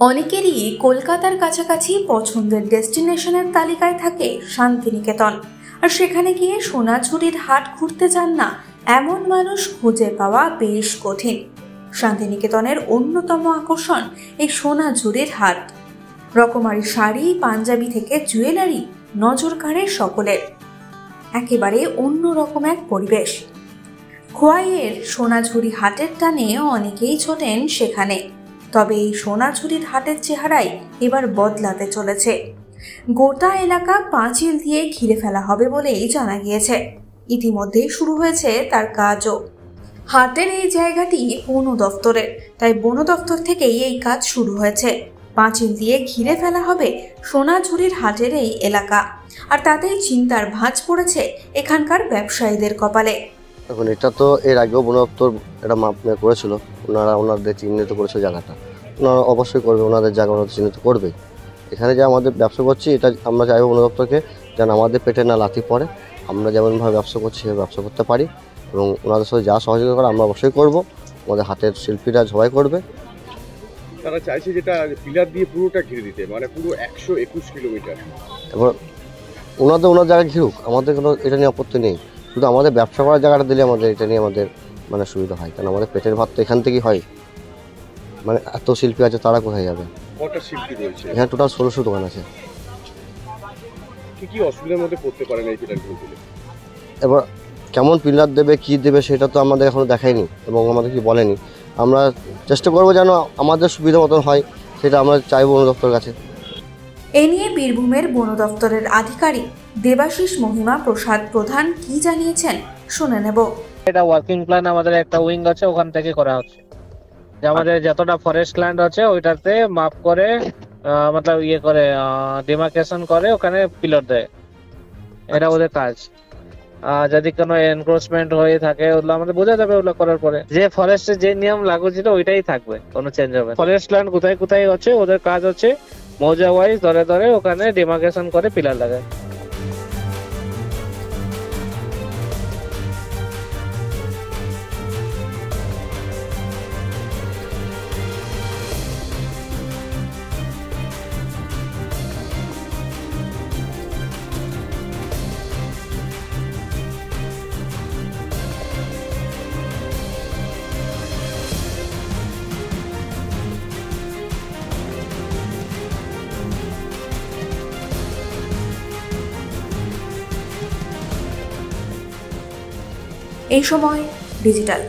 অনেকেরই কলকাতার কাছাকাছি পছন্দের ডেস্টিনেশনের তালিকায় থাকে শান্তিনিকেতন। আর সেখানে গিয়ে সোনাঝুরির হাট ঘুরতে চান না এমন মানুষ খুঁজে পাওয়া বেশ কঠিন। শান্তিনিকেতনের অন্যতম আকর্ষণ এই সোনাঝুরির হাট। রকমারি শাড়ি, পাঞ্জাবি থেকে জুয়েলারি নজর কাড়ে সকলের। একেবারে অন্যরকম এক পরিবেশ। খোয়াইয়ের সোনাঝুরি হাটের টানে অনেকেই ছোটেন সেখানে। তবে এই সোনাঝুরির হাটের চেহারাই এবার বদলাতে চলেছে। গোটা এলাকা পাঁচিল দিয়ে ঘিরে ফেলা হবে বলেই জানা গিয়েছে। ইতিমধ্যেই শুরু হয়েছে তার কাজও। হাটের এই জায়গাটি বন দফতরের, তাই বন দফতর থেকেই এই কাজ শুরু হয়েছে। পাঁচিল দিয়ে ঘিরে ফেলা হবে সোনাঝুরির হাটের এই এলাকা। আর তাতেই চিন্তার ভাঁজ পড়েছে এখানকার ব্যবসায়ীদের কপালে। এখন এটা তো এর আগেও বন দপ্তর এটা মাপ করেছিল, ওনাদের চিহ্নিত করেছে জায়গাটা। ওনারা অবশ্যই করবে, ওনাদের জায়গা ওনাদের চিহ্নিত করবে। এখানে যে আমাদের ব্যবসা করছি এটা আমরা চাইবো বন দপ্তরকে যেন আমাদের পেটে না লাথি পড়ে, আমরা যেমনভাবে ব্যবসা করছি সেভাবে ব্যবসা করতে পারি এবং ওনাদের সাথে যা সহযোগিতা করে আমরা অবশ্যই করব। আমাদের হাতের শিল্পীরা সবাই করবে। তারা চাইছে যেটা পিলার দিয়ে পুরোটা ঘিরে দিতে, মানে পুরো 121 কিলোমিটার। এবার ওনার জায়গায় ঘিরুক, আমাদের কোনো এটা নিয়ে আপত্তি নেই। শুধু আমাদের ব্যবসা করার জায়গাটা দিলে আমাদের এটা নিয়ে আমাদের মানে সুবিধা হয়, কারণ আমাদের পেটের ভাত তো এখান থেকেই হয়। মানে এত শিল্পী আছে, তারা কোথায় যাবে? কটা শিল্পী রয়েছে এখানে? টোটাল 1600 দোকান আছে। কি অসুবিধার মধ্যে পড়তে পারেন এই পিলারগুলো দিলে? এবার কেমন পিলার দেবে, কি দেবে সেটা তো আমাদের এখনো দেখায়নি এবং আমাদের কি বলেনি। আমরা চেষ্টা করবো যেন আমাদের সুবিধা মতন হয়, সেটা আমরা চাইবো বন দপ্তরের কাছে। এ নিয়ে বীরভূমের বন দপ্তরের আধিকারিক দেবাশিস মহিমা প্রসাদ প্রধান কি জানিয়েছেন শুনে নেব। এটা ওয়ার্কিং প্ল্যান, আমাদের একটা উইং আছে, ওখান থেকে করা হচ্ছে যে আমাদের যতটা ফরেস্ট ল্যান্ড আছে ওইটাতে মাপ করে মতলব করে ডিমার্কেশন করে ওখানে পিলার দেয়। এটা ওদের কাজ। যদি কোনো এনক্রোচমেন্ট হয়ে থাকে ওগুলো আমাদের বোঝা যাবে। ওগুলো করার পরে যে ফরেস্টের যে নিয়ম লাগু ছিল ওইটাই থাকবে, কোনো চেঞ্জ হবে। ফরেস্ট ল্যান্ড কোথায় কোথায় আছে ওদের কাজ হচ্ছে মৌজা ওয়াইজ ধরে ধরে ওখানে ডিমার্কেশন করে পিলার লাগায়। এই সময় ডিজিটাল।